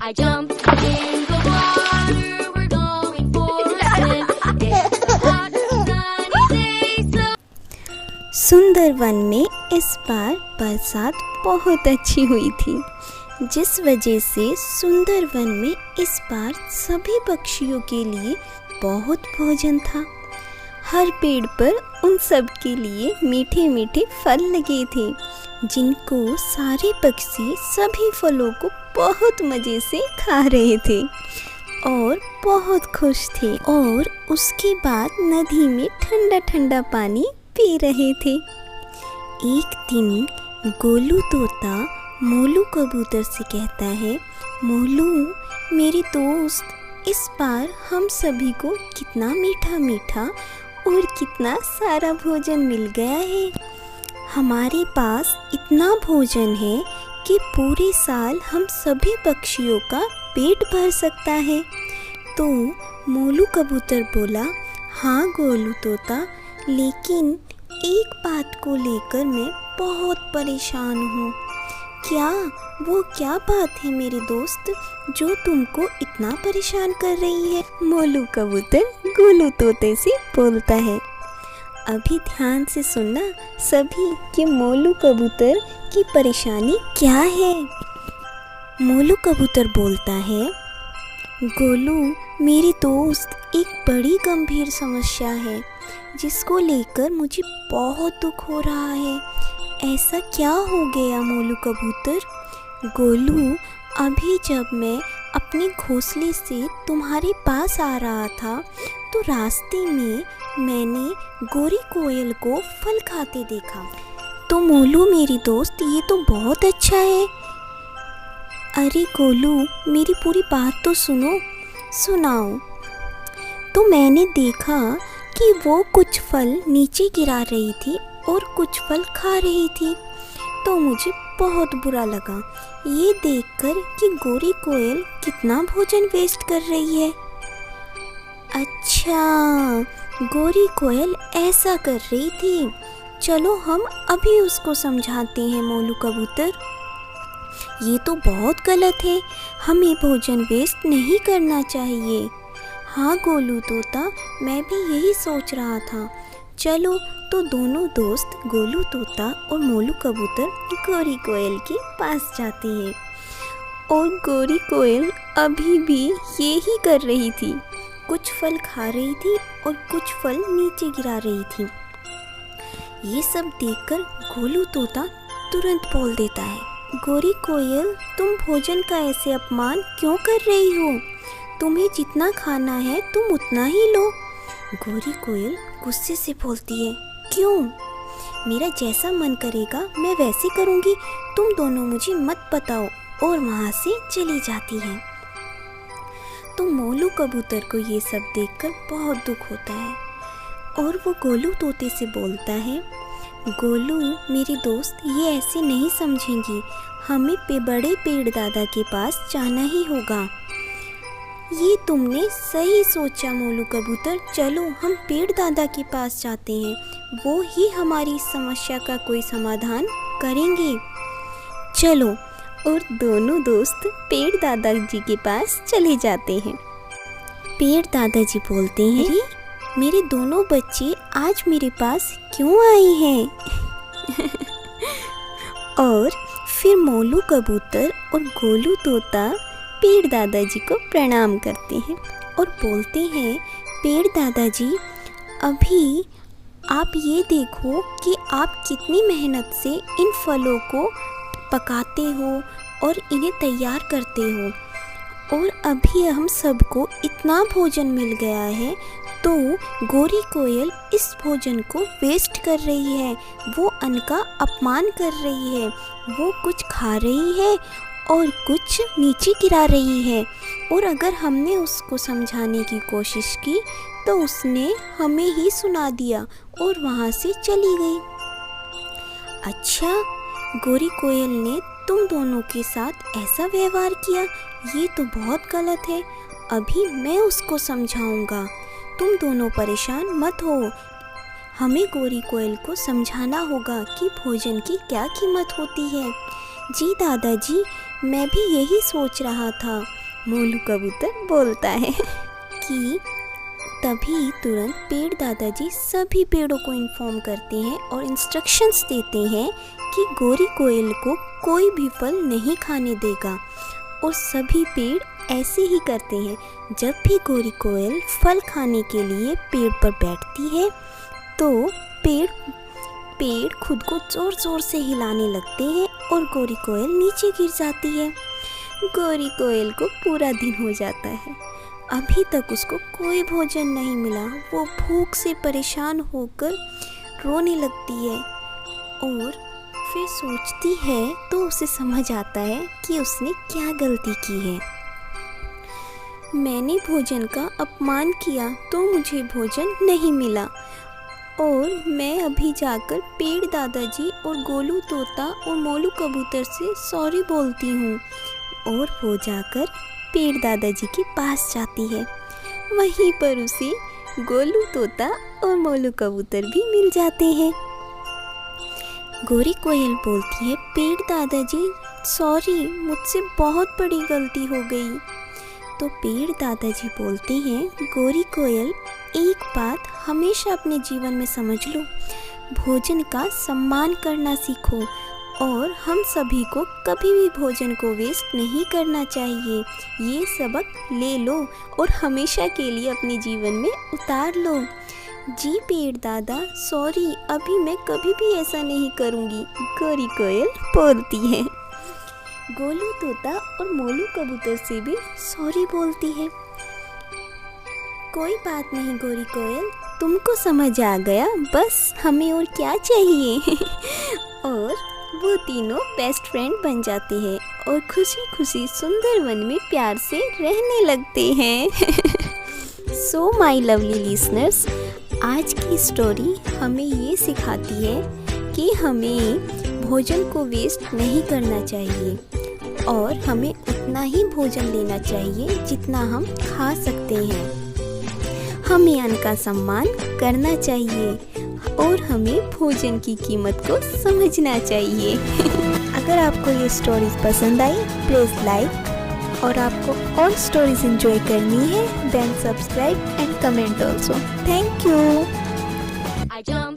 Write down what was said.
I jumped in the water, we're going for a swim. It's a hot, sunny day, so Sundarban में इस बार बरसात बहुत अच्छी हुई थी, जिस वजह से सुंदरवन में इस बार सभी पक्षियों के लिए बहुत भोजन था। हर पेड़ पर उन सब के लिए मीठे मीठे फल लगे थे, जिनको सारे पक्षी सभी फलों को बहुत मज़े से खा रहे थे और बहुत खुश थे। और उसके बाद नदी में ठंडा ठंडा पानी पी रहे थे। एक दिन गोलू तोता मोलू कबूतर से कहता है, मोलू मेरे दोस्त, इस बार हम सभी को कितना मीठा मीठा और कितना सारा भोजन मिल गया है। हमारे पास इतना भोजन है कि पूरे साल हम सभी पक्षियों का पेट भर सकता है। तो मोलू कबूतर बोला, हाँ गोलू तोता, लेकिन एक बात को लेकर मैं बहुत परेशान हूँ। क्या बात है मेरे दोस्त, जो तुमको इतना परेशान कर रही है? मोलू कबूतर गोलू तोते से बोलता है। अभी ध्यान से सुनना सभी कि मोलू कबूतर की परेशानी क्या है। मोलू कबूतर बोलता है, गोलू मेरे दोस्त, एक बड़ी गंभीर समस्या है जिसको लेकर मुझे बहुत दुख हो रहा है। ऐसा क्या हो गया मोलू कबूतर? गोलू, अभी जब मैं अपने घोंसले से तुम्हारे पास आ रहा था तो रास्ते में मैंने गोरी कोयल को फल खाते देखा। तो मोलू मेरी दोस्त, ये तो बहुत अच्छा है। अरे गोलू, मेरी पूरी बात तो सुनाओ। तो मैंने देखा कि वो कुछ फल नीचे गिरा रही थी और कुछ फल खा रही थी। तो मुझे बहुत बुरा लगा ये देखकर कि गोरी कोयल कितना भोजन वेस्ट कर रही है। अच्छा, गोरी कोयल ऐसा कर रही थी। चलो हम अभी उसको समझाते हैं मोलू कबूतर। ये तो बहुत गलत है, हमें भोजन वेस्ट नहीं करना चाहिए। हाँ गोलू तोता, मैं भी यही सोच रहा था। चलो तो दोनों दोस्त गोलू तोता और मोलू कबूतर गोरी कोयल के पास जाते हैं। और गोरी कोयल अभी भी यही कर रही थी, कुछ फल खा रही थी और कुछ फल नीचे गिरा रही थी। ये सब देखकर गोलू तोता तुरंत बोल देता है, गोरी कोयल, तुम भोजन का ऐसे अपमान क्यों कर रही हो? तुम्हें जितना खाना है तुम उतना ही लो। गोरी कोयल गुस्से से बोलती है, क्यों? मेरा जैसा मन करेगा मैं वैसे करूँगी, तुम दोनों मुझे मत बताओ। और वहाँ से चली जाती है। तो मोलू कबूतर को ये सब देखकर बहुत दुख होता है और वो गोलू तोते से बोलता है, गोलू मेरे दोस्त, ये ऐसे नहीं समझेंगी, हमें बड़े पेड़ दादा के पास जाना ही होगा। ये तुमने सही सोचा मोलू कबूतर, चलो हम पेड़ दादा के पास जाते हैं, वो ही हमारी समस्या का कोई समाधान करेंगे। चलो, और दोनों दोस्त पेड़ दादाजी के पास चले जाते हैं। पेड़ दादाजी बोलते हैं, अरे मेरे दोनों बच्चे आज मेरे पास क्यों आए हैं? और फिर मोलू कबूतर और गोलू तोता पेड़ दादाजी को प्रणाम करते हैं और बोलते हैं, पेड़ दादाजी, अभी आप ये देखो कि आप कितनी मेहनत से इन फलों को पकाते हो और इन्हें तैयार करते हो, और अभी हम सबको इतना भोजन मिल गया है तो गोरी कोयल इस भोजन को वेस्ट कर रही है, वो अन्न का अपमान कर रही है, वो कुछ खा रही है और कुछ नीचे गिरा रही है। और अगर हमने उसको समझाने की कोशिश की तो उसने हमें ही सुना दिया और वहाँ से चली गई। अच्छा, गोरी कोयल ने तुम दोनों के साथ ऐसा व्यवहार किया, ये तो बहुत गलत है। अभी मैं उसको समझाऊंगा, तुम दोनों परेशान मत हो। हमें गोरी कोयल को समझाना होगा कि भोजन की क्या कीमत होती है। जी दादाजी, मैं भी यही सोच रहा था, मोलू कबूतर बोलता है कि तभी तुरंत पेड़ दादाजी सभी पेड़ों को इन्फॉर्म करते हैं और इंस्ट्रक्शंस देते हैं कि गोरी कोयल को कोई भी फल नहीं खाने देगा। और सभी पेड़ ऐसे ही करते हैं। जब भी गोरी कोयल फल खाने के लिए पेड़ पर बैठती है तो पेड़ खुद को ज़ोर ज़ोर से हिलाने लगते हैं और गोरी कोयल नीचे गिर जाती है। गोरी कोयल को पूरा दिन हो जाता है, अभी तक उसको कोई भोजन नहीं मिला। वो भूख से परेशान होकर रोने लगती है और फिर सोचती है तो उसे समझ आता है कि उसने क्या गलती की है। मैंने भोजन का अपमान किया तो मुझे भोजन नहीं मिला और मैं अभी जाकर पेड़ दादाजी और गोलू तोता और मोलू कबूतर से सॉरी बोलती हूँ। और वो जाकर पेड़ दादाजी के पास जाती है। वहीं पर उसे गोलू तोता और मोलू कबूतर भी मिल जाते हैं। गोरी कोयल बोलती है, पेड़ दादाजी सॉरी, मुझसे बहुत बड़ी गलती हो गई। तो पेड़ दादाजी बोलते हैं, गोरी कोयल एक बात हमेशा अपने जीवन में समझ लो, भोजन का सम्मान करना सीखो और हम सभी को कभी भी भोजन को वेस्ट नहीं करना चाहिए। ये सबक ले लो और हमेशा के लिए अपने जीवन में उतार लो। जी पेड़ दादा, सॉरी, अभी मैं कभी भी ऐसा नहीं करूँगी, गोरी कोयल बोलती है। गोलू तोता और मोलू कबूतर से भी सॉरी बोलती है। कोई बात नहीं गोरी कोयल, तुमको समझ आ गया, बस हमें और क्या चाहिए। और वो तीनों बेस्ट फ्रेंड बन जाते हैं और खुशी खुशी सुंदर वन में प्यार से रहने लगते हैं। सो माय लवली लिसनर्स, आज की स्टोरी हमें ये सिखाती है कि हमें भोजन को वेस्ट नहीं करना चाहिए और हमें उतना ही भोजन लेना चाहिए जितना हम खा सकते हैं। हमें अन्न का सम्मान करना चाहिए और हमें भोजन की कीमत को समझना चाहिए। अगर आपको ये स्टोरीज पसंद आई प्लीज़ लाइक, और आपको और स्टोरीज एंजॉय करनी है then subscribe and comment also. Thank you. I jump